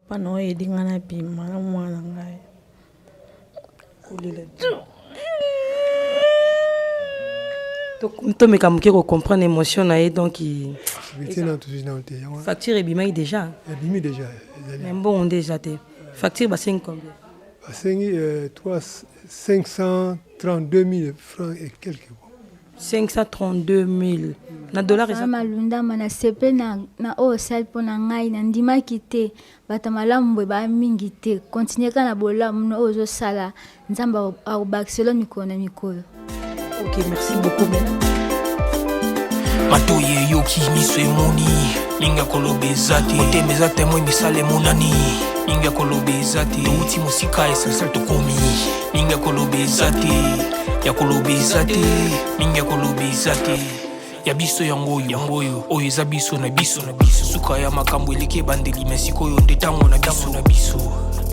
papa no edinga na bima na mwana ngai. To me kamuke ko comprendre émotion na et donc il facture et bima déjà. Bima déjà. Mais bon on déjà té. Facture ba 5 combien? 532 000 francs et quelques. 532 000 na dollars ça malunda mana sepe na o sel pona ngai na ndima kité bata malamu ba mingi te continuer kana bolamu no ozo sala nzamba au Barcelone mikona mikolo. OK, merci beaucoup mesdames. Matoye yoki miswe moni linga kolobezati otemezate moi misale monani linga kolobezati uti musika esasa tokomi linga kolobezati ya kolobezati linga kolobezati ya biso yangoyo oyo eza biso na biso suka ya makambo eleke bandeli mesiko yo ndetango na biso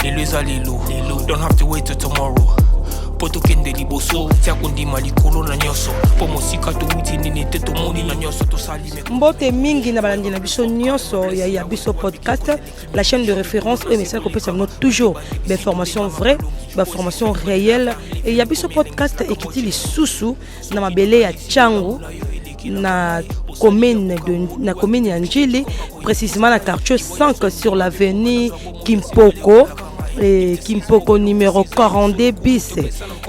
lelo eza lelo don't have to wait till tomorrow poto kende liboso tia kondima likolo na nyoso po mosika to uti nini te to moni na nyoso to sali mbote mingi na balandi na biso nyoso ya biso podcast la chaîne de référence et message qu'on peut savoir toujours des formations vraies des formations réelles et ya biso podcast ekiti lisusu na mabele ya Tchangu na commune ya Njili précisément na quartier 5 sur l'avenue Kimpoko et Kimpoko numéro 42 bis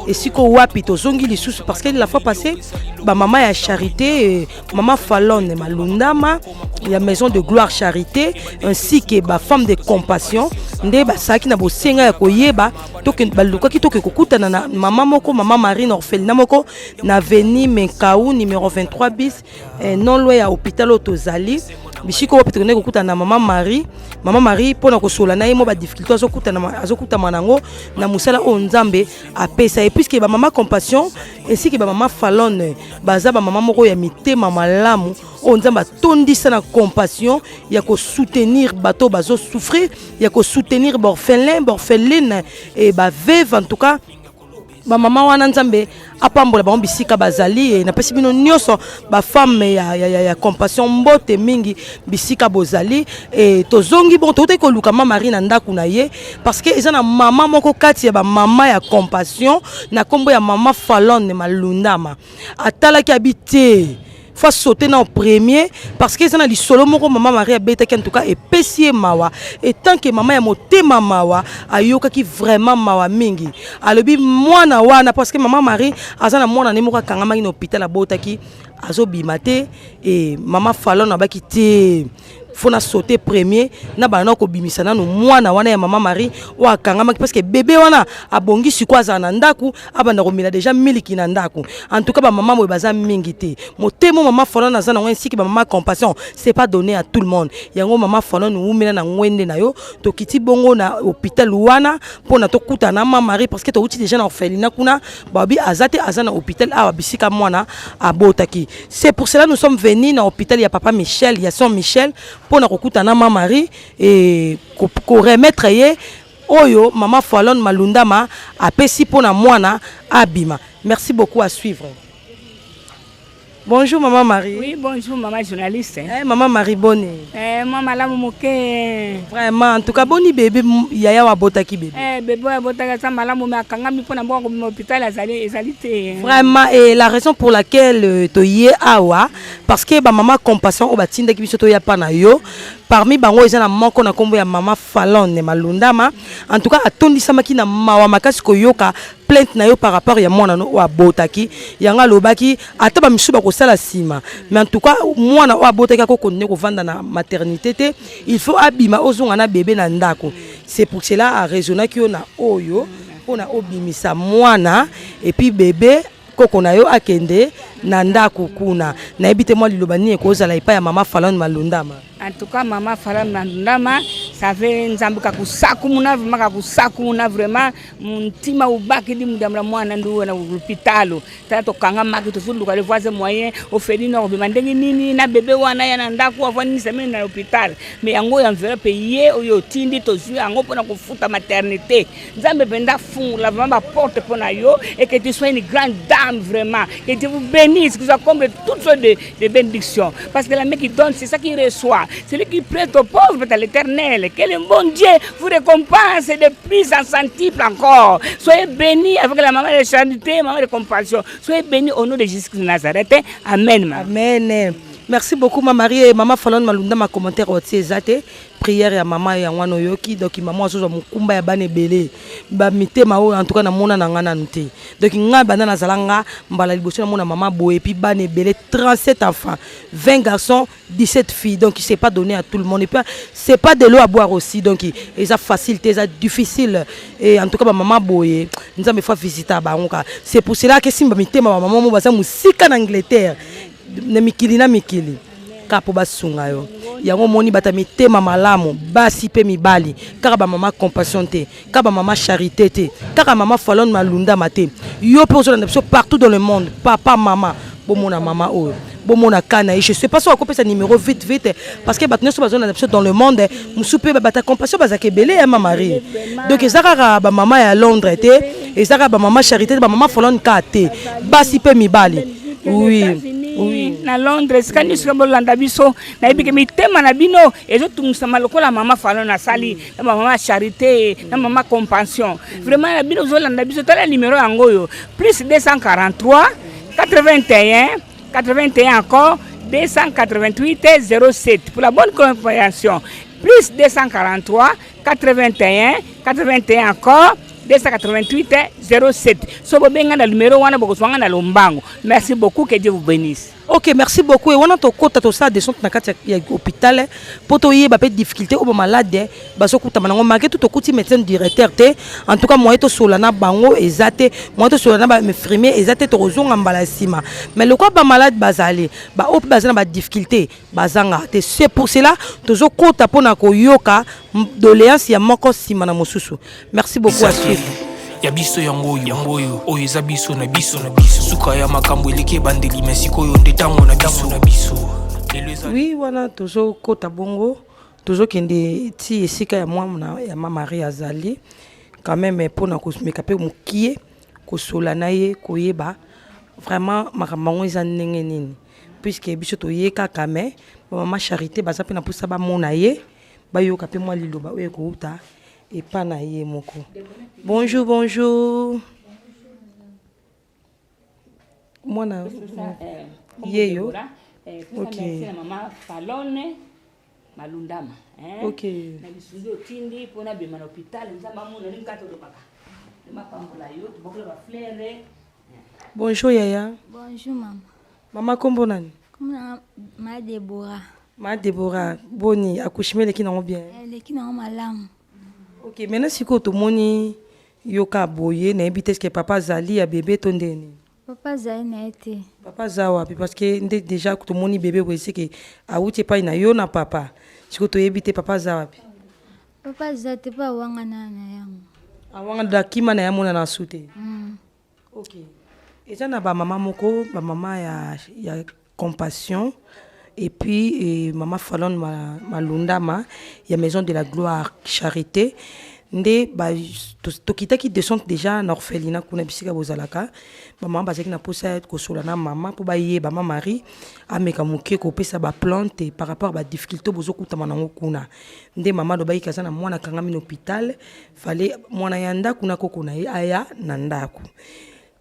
et si ko wapi to zongi lisusu parce que la fois passée ba maman ya charité maman Falone Malundama la maison de gloire charité ainsi que ba femme de compassion nde ba saki na bosenga ya koyeba to ke baluka ki to ke kokutana na maman moko maman Marine orphelinat moko na avenue Menkaou numéro 23 bis non loin ya hôpital Otozali bishiko wapi tokene kokutana na maman Marie pona kosola na yemo ba difficulté azokuta manango na musala o nzambe apesa et puisque ba maman compassion ainsi que ba maman Falone baza ba maman moko ya mitema malamu o nzamba tondisa na compassion ya ko soutenir bato bazo souffrir ya ko soutenir orpheline et ba veuve en tout cas ba mama wana nzambe apambola ba bisika bazali na pesi bino nyoso ba femme ya compassion mbote mingi bisika bozali et tozongi bon tote ko luka mama Marie na ndaku na ye parce que eza na mama moko kati ya ba mama ya compassion na kombo ya mama Falone Malundama atalaki habité faut sauter dans le premier parce que c'est dans le solo moko maman Marie a bêta en tout cas et pesier mawa et tant que maman ya motema mawa ayoka ki vraiment mawa mingi alobi mwana wana parce que maman Marie azana mwana ne moko kangama na hôpital a bota ki azo bimate et maman Falone abaki te fona sauter premier na bana ko bimisa na no mwana wana ya maman Marie wa kangama parce que bébé wana abongi sikwaza na ndaku abanda ko mila déjà miliki na ndaku en tout cas ba maman mo baza mingi te motemo maman Falone na zana ainsi que ba maman compassion c'est pas donné à tout le monde yango maman Falone umela na ngwende na yo to kiti bongo na hôpital wana pona to kuta na maman Marie parce que to uti déjà na orphelinat kuna babi azate azana hôpital a bisika mwana abotaki c'est pour cela nous sommes venus na hôpital ya papa Michel ya son Michel pour na kokuta na maman Marie et ko remettre ye oyo maman Falone Malundama apesi pona mwana abima. Merci beaucoup à suivre. Bonjour maman Marie. Oui, bonjour maman journaliste. Maman Marie bonne. Maman la moké. Vraiment en tout cas boni bébé yaya wa botaki bébé. Bébé wa botaka sa malamu me akanga mi pona bongo mo hôpital azalité. Vraiment et la raison pour laquelle to yé awa parce que ba maman compassion o batinda ki biso to ya pana yo parmi bango ezana moko na kombo ya maman Falone Malundama en tout cas atondisa maki na mawa makasi koyoka plainte na yo par rapport ya mwana no wa botaki yanga lobaki ata ba misuba ko sala sima mais en tout cas mwana wa botaki ko konne ko vanda na maternité te il faut abima ozonga na bébé na ndako c'est pour cela a raisonner ki na oyo pona obimisa mwana et puis bébé koko na yo akende na ndako kuna na ebite mwa lilobani ekozala ipa ya maman Falone Malundama. En tout cas maman Falone Malundama ça fait nzambuka kusaku muna vraiment muntima ubaki di mudamla mwana ndu na hôpital tato kanga maki to fulu le voisin moyen au feli no be mandengi nini na bébé wana ya na ndako avani semaine na hôpital mais yango ya enveloppe payer oyo tindi to zu yango pona kufuta maternité nzambe benda fungula vraiment porte pona yo et que tu sois une grande dame vraiment que Dieu vous bénisse bénisse, qu'il accomple toutes sortes de bénédictions. Parce que la main qui donne, c'est ça qui reçoit. Celui qui prête aux pauvres est à l'Éternel. Que le bon Dieu vous récompense de plus en centuple encore. Soyez bénis avec la maman de charité, maman de compassion. Soyez bénis au nom de Jésus de Nazareth. Amen. Amen. Merci beaucoup, ma Marie et maman Falon Malunda, ma commentaire au Tsezate. Prière ya maman ya ngwana yoki donc maman azoza mukumba ya bane belé ba mitema o en tout cas na mona na ngana nté donc nga bana na zalanga mbala liboso na mona maman boye puis bane belé 37 enfants 20 garçons 17 filles donc c'est pas donné à tout le monde et puis c'est pas de l'eau à boire aussi donc ils a facilité ça difficile et en tout cas ba maman boye nous avons fait visiter ba ngoka c'est pour cela que simba mitema maman mo basa musika en Angleterre na mikili na mikili kapo basunga yo yango moni batami tema malamu basi pe mibali kaka ba mama compassion te kaka ba mama charité te kaka mama Falon Malunda mate yo pe ozolanda biso partout dans le monde papa mama bomona mama oyo bomona kana et je sais pas si on a copié sa numéro vite parce que batno so bazolanda biso dans le monde musupe bata compassion bazake belé ya mama Marie donc ezaka ba mama ya Londres te ezaka ba mama charité ba mama Falon kate basi pe mibali oui na Londres sikani sikambolanda biso na ebike mitema na bino ezotumusama lokola mama Falon na sali na mama charité na mama compassion vraiment na bino zolanda biso tala numéro yango yo plus 243 81 encore 288 07 pour la bonne compréhension plus 243 81 encore 288 07. So bobenga na numéro wana bokoswanga na lombango. Merci beaucoup, que Dieu vous bénisse. Ok, merci beaucoup. Et on a to ça descente na kati ya hôpital pour to yeba pe difficulté au malade baso kuta manango marqué tout okuti médecin directeur te en tout cas moi to solana bango ezate moi to solana ba infirmier ezate to rozonga mbala sima mais le quoi ba malade bazali ba op bazana ba difficulté bazanga te c'est pour cela tozo kota pona ko yoka doléance ya moko sima na mosusu. Merci beaucoup à suivre. Ya biso yango oyo eza biso na biso suka ya makambo eleke bandeli mesiko yo ndetango na biso. Oui voilà tozo kota bongo tozo kende ti esika ya mwana ya mama Marie azali quand même pona ko meka pe mukie ko solana ye koyeba vraiment makambo eza ndenge nini puisque biso to yeka kame mama charité baza pe na pusa ba mona ye ba yoka pe mwa liloba oyo ko uta et pas na ye moko. Bonjour. Moi na yeyo. OK. Maman Falon Malundama. OK. Na bisundo tindi pona be na hôpital nzamba mona nimkato de paka. Makambola yo tubokla ba fleur. Bonjour Yaya. Bonjour maman. Mama kombo nani? Comment ma Déborah. Ma Déborah, boni accouchement leki na bien. Leki na malamu. OK, maintenant si ko to moni yoka boye na ebite que papa zali ya bébé tondeni. Papa zali na été. Papa zawa parce que déjà to moni bébé we c'est que a uti pa na yo na papa. Si ko to ebite papa zawa. Papa zate pa wanga na yango. Awanga dakima na yamona na sute. OK. Eza na ba mama moko, ba mama ya compassion. Et puis maman Falon Malundama, il y a Maison de la Gloire Charité. Nde ba to kita qui descend déjà en orphelinat kuna bisika bozalaka. Maman bazaki na posa ko solana maman pour ba yé ba maman Marie ameka muke ko pesa ba plante par rapport ba difficulté bozokuta manango kuna. Nde maman do ba yika sana mwana kanga min hôpital, fallait mwana yanda kuna ko kuna aya nandaku.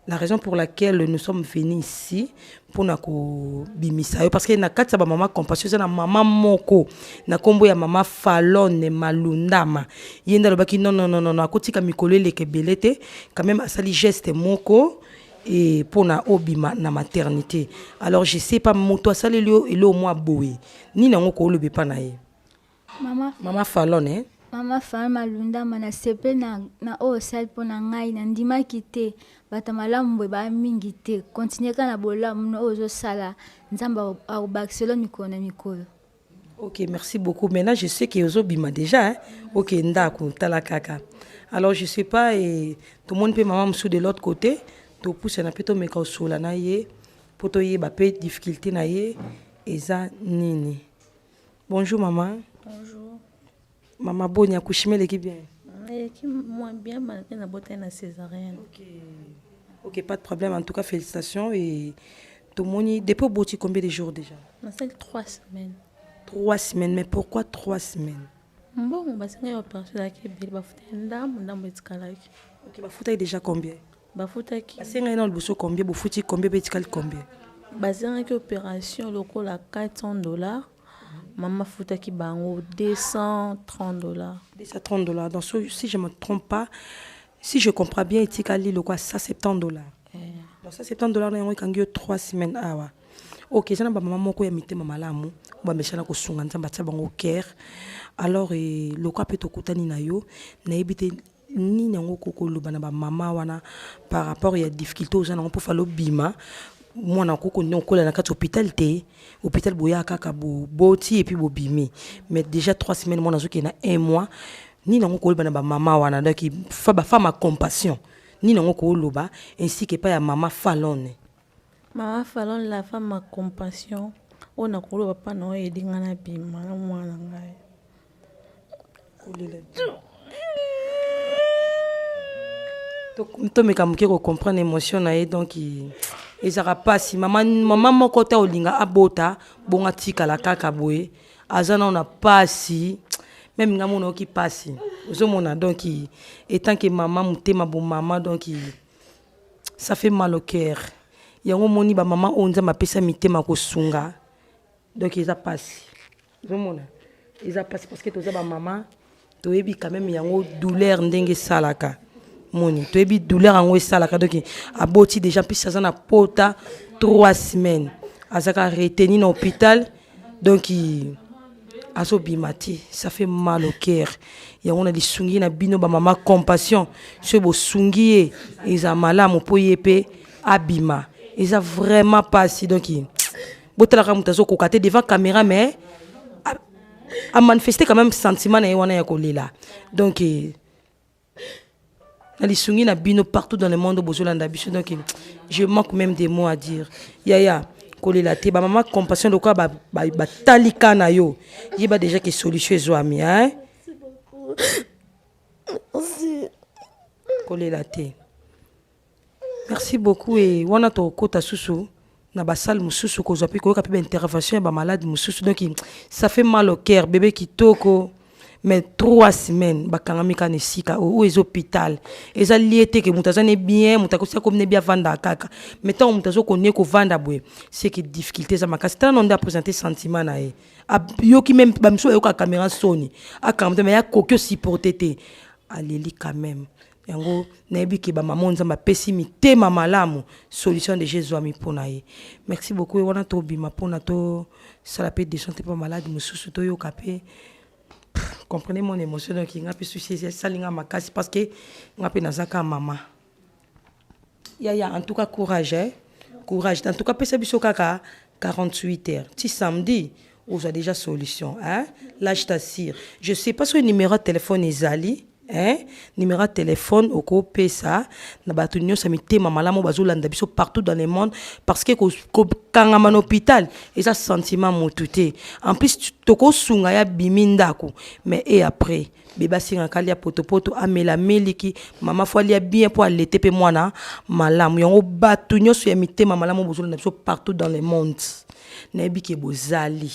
La raison pour laquelle nous sommes venus ici pour nako bimisa parce que na katsa ba mama compassion na mama moko na kombo ya mama Falon Malundama yenda lo baki non akotika mikolo leke belete quand même asali geste moko et pour na obima na maternité alors je sais pas moto asali lio elo moi boé ni na ngoko lobe pa na ye mama Falon Mama Falon Malundama na sepe na o sal pona ngai na ndima kite bata malamu bwe ba mingi te continuer kana bolamu no ozo sala nzamba au Barcelone na mikolo. OK, merci beaucoup. Maintenant je sais que ozo bima déjà hein. OK, ndako tala kaka. Alors je sais pas et tout le monde peut maman sous de l'autre côté, to pousse na peto meka sola na ye, poto ye ba pe difficulté na ye eza nini. Bonjour maman. Bonjour. Maman Boni accouchement l'équipe bien. Qui moins bien malgré la beauté na césarienne. OK. OK, pas de problème en tout cas félicitations et Tomoni, depuis boti combien de jours déjà? C'est 3 semaines. 3 semaines, mais pourquoi 3 semaines? Bon, parce que opération là qui est belle, Ok, bafuta déjà combien? bafuta qui Parce que dans le bosso combien, bafuti combien, betikal combien? basé en opération local à $400. Maman futa qui bango $230. $230. Donc si je me trompe pas, si je comprends bien, etikali le quoi $170. Donc $170 na yango kangi 3 semaines awa. Ok, ça na ba maman moko ya mitema malamu, ba meshana ko sunga nzamba tsa bango cœur. Alors le quoi peut tokutani na yo, na ebite ni nango kokolo bana ba mama wana par rapport ya difficulté aux gens pour falo bima. Moi na koko non kola na kati hôpital te, hôpital boya kaka bo boti et puis bo bimi. Mais déjà 3 semaines moi nazo ki na 1 mois, ni nango kokolo bana ba mama wana donc fa ba femme compassion. Ni nango kokolo ba ainsi que pas ya mama Falone. Maman Falone la femme à compassion. On a kolo papa no edinga na bima na mwana ngai. To me kamuke ko comprendre émotion na ye donc ezara pasi maman moko ta olinga abota bonga tika la kaka boye azana on a pasi même ngamo no ki pasi ozomona donc étant que maman mutema bon maman donc ça fait mal au cœur yango moni ba maman onza mapesa mitema ko sunga donc eza pasi ozomona eza pasi parce que toza ba maman toyebi quand même yango douleur ndenge salaka moni toyebi douleur yango esalaka donc aboti déjà puis ça na pota 3 semaines azaka retenu na hôpital donc azobimati ça fait mal au cœur yango na lisungi na bino ba maman compassion ce bo sungi eza malamu po yepe abima eza vraiment pas si donc botala ka mutazo ko kate devant caméra mais a manifester quand même sentiment na wana ya kolela donc na lisungi na bino partout dans le monde bozolanda biso donc je manque même des mots à dire yaya kolela te ba maman compassion de quoi ba talika na yo yiba déjà que solution ezwami hein merci kolela te merci beaucoup et wana to kota susu na basal mususu ko zapi ko kapi intervention ba malade mususu donc ça fait mal au cœur bébé kitoko mais 3 semaines bakanga mika nesika ou les hôpital eza liété que mutazane bien mutakosa comme ne bien vanda kaka mais tant mutazo connaît ko vanda boye c'est que difficulté za makasi tant on a présenté sentiment na e yo ki même ba mso yo ka caméra soni akamde mais ya kokyo supporter te aleli quand même yango nayebi ke ba maman nzamba pesi mitema malamu solution de Jésus ami pona ye merci beaucoup wana to bima pona to salapé de santé pas malade mususu to yo kapé comprenez mon émotion donc il n'a pas souci ça linga makasi parce que n'a pas nazaka maman ya en tout cas courage hein? Courage en tout cas pesa biso kaka 48 heures ti samedi vous avez déjà solution hein là je t'assure je sais pas sur le numéro de téléphone ezali hein numéro de téléphone oko pesa na batu nyonso mitema malamu bazolanda biso partout dans le monde parce que kanga man hôpital eza sentiment motuté en plus toko sunga ya bimindako mais et après beba singa kalia potopoto amela meliki mama fo alia bien pour allaiter pe mwana malamu yango batu nyonso ya mitema malamu bazolanda biso partout dans le monde na biki bozali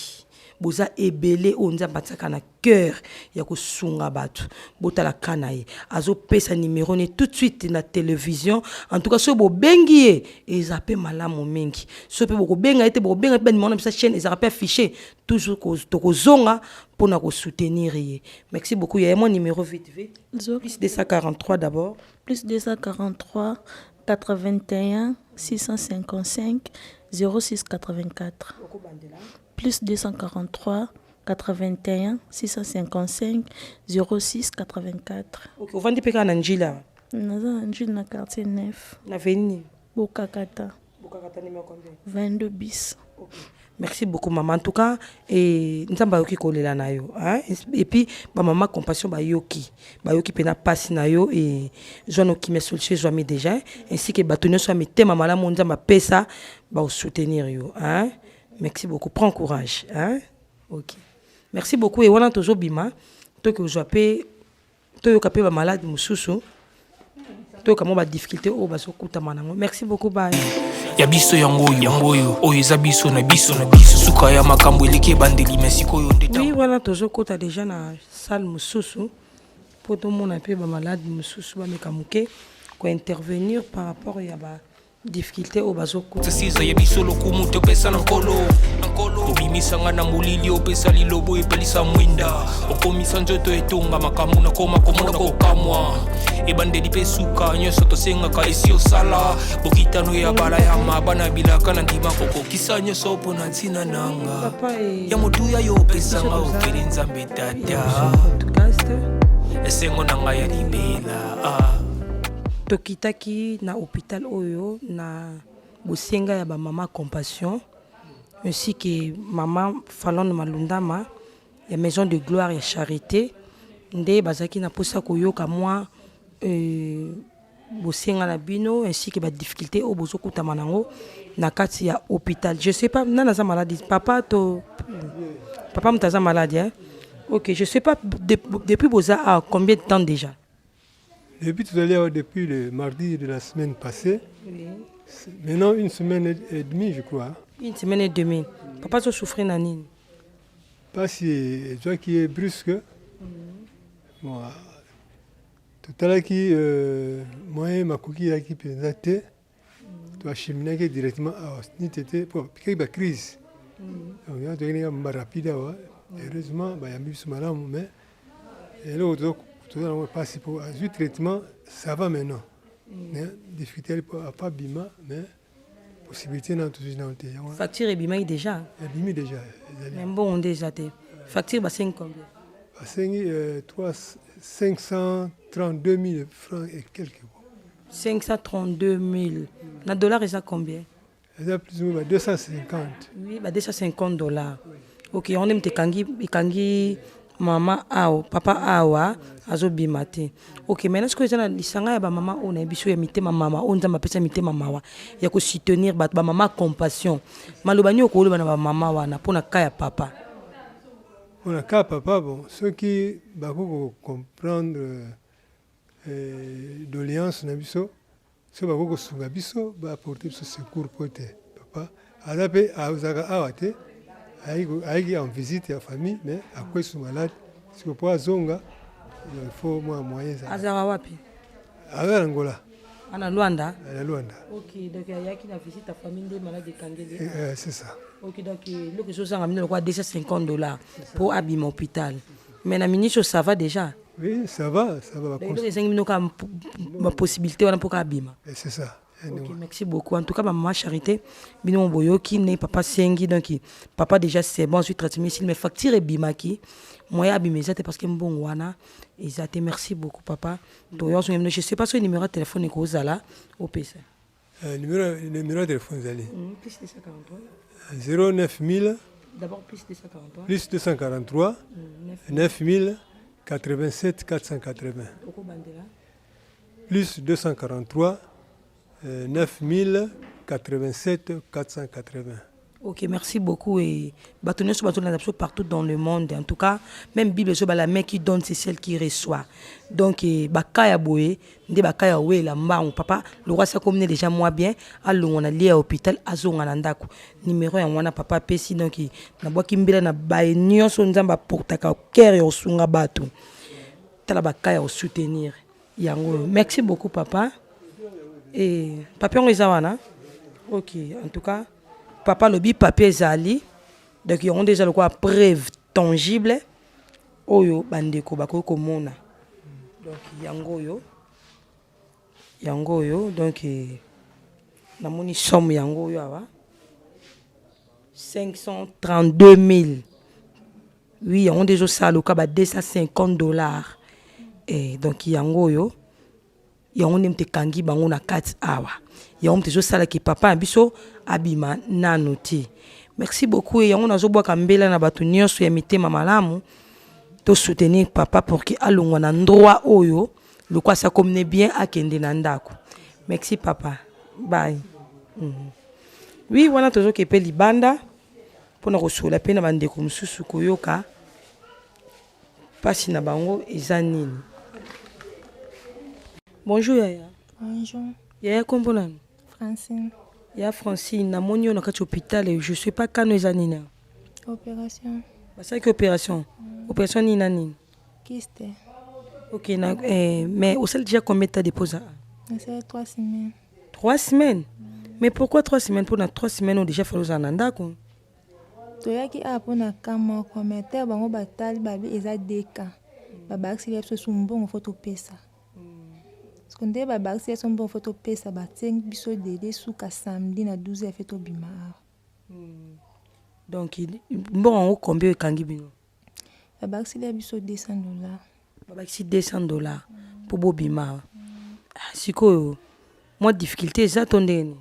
boza ebele onza bataka na cœur ya ko sunga batu botala kanaye azo pesa numéro ne tout de suite na télévision en tout cas so bo bengi et zappé malamu mengi so pe boko benga ete boko benga ben mona sa chaîne et zappé affiché toujours ko toko zonga pour na ko soutenir ye merci beaucoup il y a mon numéro vite plus 243 d'abord plus 243 81 655 06 84 plus 243 81 655 06 84. Ok, vous vendez peka na njila. Naza njila na quartier 9. Na veni. Bokakata. Bokakata numéro combien? 22 bis. Okay. Merci beaucoup maman en tout cas et nzamba yoki kolela na yo hein et puis ba maman compassion ba yoki pena passe na yo et jono ki me solution joami déjà ainsi que batonyo so mi tema malamu nzamba pesa ba soutenir yo hein. Merci beaucoup. Prends courage. Hein? Ok. Merci beaucoup. Et on a toujours bima. Toi que vous appelez, toi que vous malade, mususu. Toi que vous avez des difficultés, merci beaucoup. Bye. ya biso yangoyo oyo eza biso na biso suka ya makambo eleki ebandeli mesikoyo ndeta. Oui, voilà, tozokota déjà na salle mosusu po tomona mpe bamalade mosusu bameka moke kointervenir par rapport ya badifficulté oyo bazokota. Siza ya biso lokumu topesa na nkolo obimisanga na molili opesa lilobo epelisa mwinda okomisa nzoto etonga makambo nakoma komona kokamwa ebandeli mpe suka nyonso tosengaka esi osala bokitano ya bala ya mabana bilaka na ndima kokokisa nyonso mpo na ntina nanga ya motuya yo opesanga okeli nzambe tata esengo na ngai ya libela. Tokitaki na hôpital oyo na bosenga ya bamama compassion ainsi que maman Falon Malundama ya maison de gloire ya charité nde bazaki na posa koyoka mwa bosenga na bino ainsi que ba difficulté o bozokuta manango na kati ya hôpital. Je sais pas nana za maladie papa mutaza malade hein? OK, je sais pas depuis boza à combien de temps déjà? Depuis tout à l'heure, depuis le mardi de la semaine passée, oui. Maintenant une semaine et demie, je crois. Une semaine et demie. Papa, tu souffres nanine? Pas si toi qui est brusque. Bon, tout à l'heure moi ma coquille qui présentait, tu as cheminé directement à Osnitete pour piquer la crise. Donc tu as une rapide, heureusement, il y a mis ce malade, mais et l'autre. Tout le monde passe pour un traitement, ça va maintenant. Difficulté pas bima, mais possibilité dans tout ça. Facture et bima déjà. Bima déjà. Mais bon, on déjà té. Facture bassin combien? Bassin 532 000 francs et quelques. 532 000. Na dollar ça combien? Ça plus ou moins 250. Oui, bah $250. OK, on aime te kangi mama ao papa awa azo bimate. OK, maintenant ce que j'ai na lisanga ya ba mama on a biso ya mitema mama on nzamba pesa mitema mawa ya ko soutenir ba mama compassion malobani okolo bana ba mama wana pona kaya papa. On a kaya papa bon ceux qui bako comprendre doléance na biso ceux bako sunga biso ba apporter ce secours pote papa alape auzaka awate aïe en visite à la famille, mais à quoi ils sont malades, si vous pouvez zonga, il faut moins moyen. Azara wapi? À Angola. À Luanda? À Luanda. OK, donc il y a qui na visite à famille des malades de Kangeli. C'est ça. OK, donc le que je amène le quoi $250 pour abîmer l'hôpital. Mais la ministre ça va déjà. Oui, ça va. Donc les 5 minutes ma possibilité on pour abîmer. C'est ça. OK, merci beaucoup. En tout cas, maman Charité, bino boyoki ne papa sengi donc papa déjà c'est bon suite traitement ici mais facture et bimaki. Moi abimé ça parce que bon wana et ça te merci beaucoup papa. Donc je sais pas si le numéro de téléphone est kozala au PC. Numéro de téléphone zali. Plus 243 09000 d'abord plus 243 plus 243 9000 87 480 plus 243 9000 87 480. OK, merci beaucoup et bâtonner sur partout dans le monde. En tout cas, même Bible sur la main qui donne c'est celle qui reçoit. Donc bakaya boé, ndé bakaya we la mba papa, le roi ça comme déjà moi bien, allo on a lié à l'hôpital azonga nandako. Numéro ya wana papa pesi donc na boa kimbila na ba nyonso nzamba portaka cœur yo sunga bato. Tala bakaya au soutenir. Yango, merci beaucoup papa. Et papier on les a. OK, en tout cas, papa lobby papier zali. Donc ils ont déjà le quoi preuve tangible. Oyo bandeko bako komona. Donc yango yo donc na moni somme yango yo awa 532 000. Oui, ils ont déjà ça le cas $250. Et donc yango yo yango nemte kangi bango na 4 awa yango mtezo sala ki papa biso abima nanoti. Merci beaucoup et yango nazo boka mbela na batu nyonso ya mitema malamu to soutenir papa pour que alongwa na droit oyo le quoi ça comme bien akende na ndako. Merci papa. Bye. Oui, wana tozo kepe libanda pona kosola pe na bandeko mususu koyoka pasi na bango ezanini. Bonjour Yaya. Bonjour. Yaya kombo nani? Francine. Ya Francine, na moni on a kati hôpital et je sais pas quand nous anina. Opération. Bah ça que opération. Opération ni nani. Kyste. OK, mais au sel déjà combien de temps déposé? C'est 3 semaines. 3 semaines. Mais pourquoi 3 semaines? Pour 3 semaines on déjà fallu zananda ko. Toyaki apona kama ko meter bango batali babi eza deka. Babaki les so sumbongo photo pesa. Parce qu'on dit babaki les sumbongo photo pesa ba teng biso délai suka samedi na 12h fait obima. Donc bon on combien kangi bino? Babaki les biso $200. Babaki $200 pour bobima. Siko moi difficulté ça tondeni.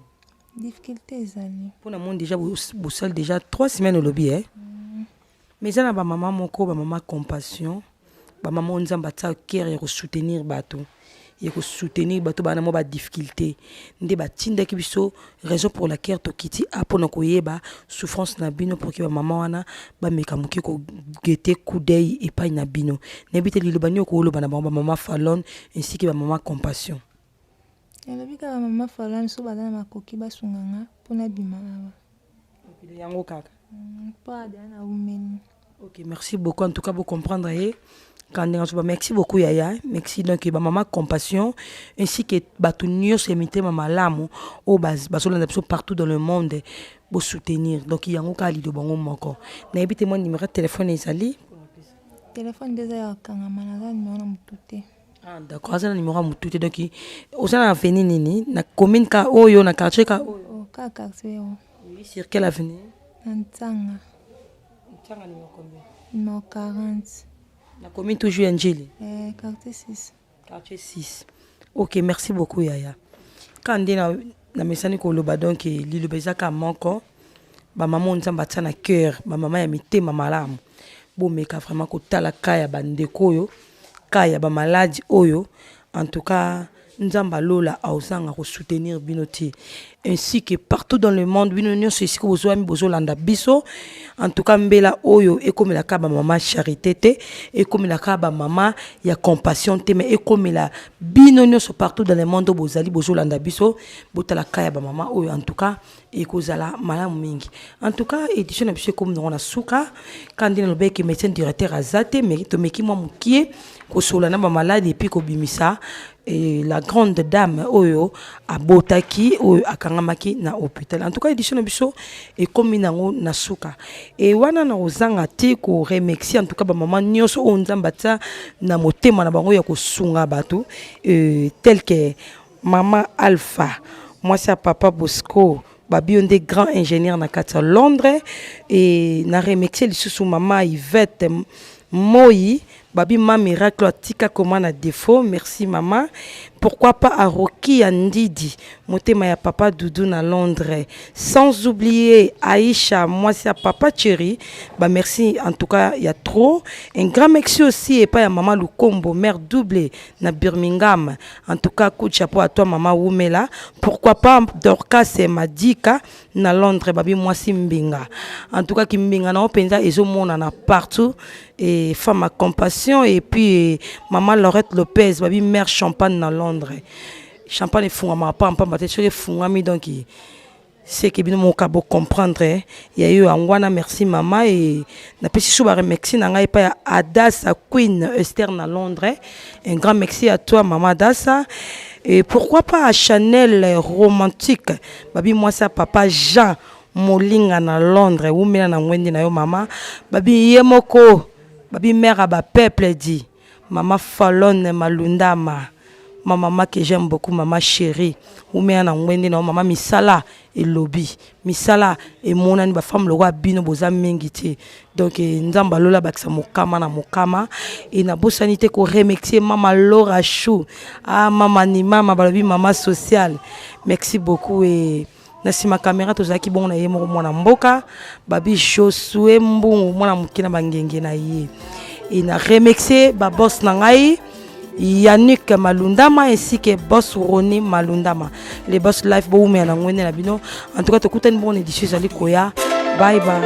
Difficulté zali. Pour mon déjà boussel déjà 3 semaines au lobby hein. Mais ça na ba maman moko ba maman compassion. Ba maman nzamba ta cœur et soutenir bato. Il faut soutenir bato ba na mo ba difficulté. Ndé ba tinda ki biso raison pour laquelle to kiti apona ko yeba souffrance na bino pour que ba maman wana ba mekamuki ko gete coup d'œil et pas na bino. Nebite li lobanyo ko lo ba na ba maman Fallon ainsi que ba maman compassion. Elobika ba maman Fallon so ba na makoki ba sunganga pona bima awa. Yango kaka. Pas dana umeni. OK, merci beaucoup en tout cas pour comprendre merci beaucoup Yaya. Merci donc ba maman compassion ainsi que batunio semité mama lamu au base basolanda partout dans le monde pour soutenir. Donc yango ka li do bango moko. Na ebite mon numéro de téléphone ezali. Téléphone déjà ya kangama na numéro na mutute. Ah d'accord, ça na numéro mutute donc osana avenue nini na commune ka oyo na quartier ka oyo. Oh ka quartier o. Oui, sur quelle avenue? Ntanga. Ntanga numéro combien? Numéro 40. La commune toujours Angeli. Quartier 6. Quartier 6. OK, merci beaucoup Yaya. Quand na mesani ko loba donc li lobeza ka moko ba maman nzamba tsana cœur, ba maman ya mitema malamu. Bo meka vraiment ko tala kaya bandeko yo, kaya ba maladi oyo. En tout cas, nzamba lola auzanga ko soutenir binoti ainsi que partout dans le monde bino nyonso isiko bozoami bozolanda biso. En tout cas mbela oyo ekomela ka ba maman charité te ekomela ka ba maman ya compassion te mais ekomela bino nyonso partout dans le monde bozali bozolanda biso botala ka ya ba maman oyo. En tout cas ekozala malamu mingi. En tout cas édition na biso comme na suka kandi na lobeki médecin directeur azate mais to meki mo mukie ko solana ba malade et puis ko bimisa. Et la grande dame oyo abotaki oyo akangamaki na hôpital. En tout cas édition na biso et comme nango na suka et wana na ozanga te ko remercier en tout cas ba maman nyonso o nzamba ta na motema na bango ya ko sunga bato tel que maman Alpha, moi c'est papa Bosco babi on des grands ingénieurs na kata Londres et na remercier lisusu maman Yvette Moi babi ma miracle atika comment na défaut. Merci maman. Pourquoi pas à Rocky Andidi, motema ya papa Doudou na Londres. Sans oublier Aïcha, moi c'est à papa Thierry. Bah merci en tout cas, il y a trop. Un grand merci aussi et pas à maman Lukombo, mère doublée na Birmingham. En tout cas, coup de chapeau à toi maman Oumela. Pourquoi pas Dorcas et Madika na Londres, babi moi si Mbinga. En tout cas, qui Mbinga na openza ezo mona na partout et femme à compassion et puis maman Laurette Lopez, babi mère Champagne na Londres. Champagne fungama pas peut-être fungami donc c'est que bien mon cabo comprendre il y a eu angwana merci maman et na pesi sou ba remercier na ngai pa Adassa Queen Esther na Londres. Un grand merci à toi maman Adassa et pourquoi pas à Chanel romantique babi moi ça papa Jean Molinga na Londres ou mena na ngwendi na yo maman babi yemoko babi mère à ba peuple dit maman Fallon Malundama. Ma maman que j'aime beaucoup, maman chérie. Ou bien na ngwende na maman misala et lobby. Misala et mon ani ba femme le roi bino boza mengiti. Donc nzamba lola baksa mokama na mokama et na bosanité ko remercier maman Laura Chou. Ah maman ni maman balobi maman sociale. Merci beaucoup et na sima caméra to zaki bon na yemo mwana mboka babi Josué Mbungu mwana mukina bangenge na ye. Et na remercier ba boss na ngai Yannick Malundama ainsi que boss Roni Malundama. Les boss live bo me na ngwene na bino. En tout cas, to une bonne édition zali koya. Bye bye.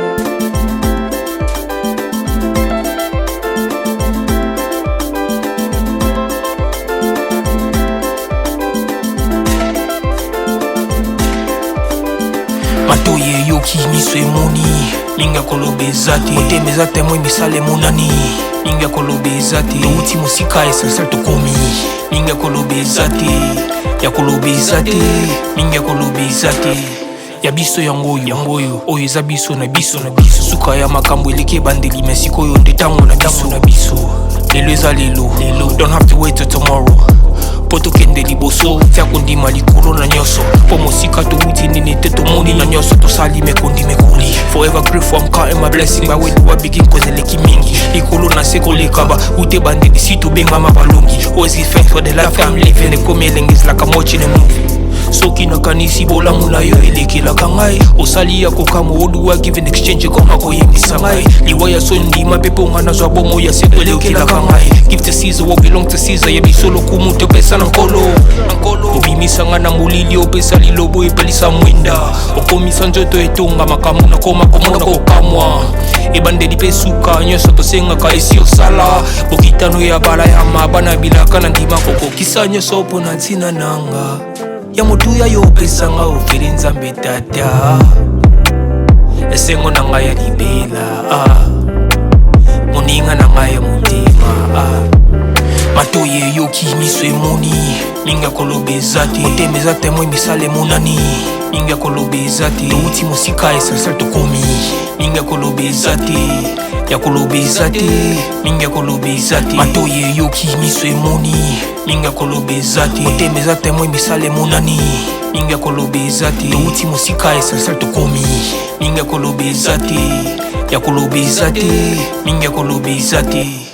yoki miso emoni ninga koloba eza te motema eza te moi misala emonani ninga koloba eza te touti mosika essentiel tokomi ninga koloba eza te ya koloba eza te ninga koloba eza te ya biso yango oyo eza biso na biso suka ya makambo eleki ebandeli me sikoyo nde ntango na biso lelo eza lelo don't have to wait till tomorrow po tokende liboso tia kondima likolo na nyonso po mosika touti nini te tomoni na nyonso tosali mekondima ekoli forever grateful I'm counting my blessing by when I begin cause eleki mingi likolo na se kolekaba ute bandeli si tobengama balongi always give thanks for the life I'm living ekomi elenge is like I'm watching a movie soki nakanisi bolamu na yo elekelaka ngai osali ya kokamo oluwa give in exchange koma koyembisa ngai liwa ya so ndima mpe mpo nga nazwa bomo ya se elekelaka ngai give to Caesar what belong to Caesar yebiso lokumu topesa na nkolo obimisa nga na molili opesa lilobo epelisa mwenda okomisa nzoto etonga makambo nakoma komona kokamwa ebandeli mpe suka nyonso tosengaka esi osala bokitano ya bala ya mabana bilaka na ndima kokokisa nyonso mpo na ntina nanga ya motuya yo opesanga ofeli nzambe tata esengo na ngai ya libela moninga na ngai ya motema matoyi eyoki miso emoni ninga koloba eza te motema eza te moi misala emonani ninga koloba eza te touti mosika essentiel tokomi ninga koloba eza te ya koloba eza te ninga koloba eza te matoyi eyoki miso emoni ninga koloba eza te motema eza te moi misala emonani ninga koloba eza te touti mosika essentiel tokomi ninga koloba eza te ya koloba eza te ninga koloba eza te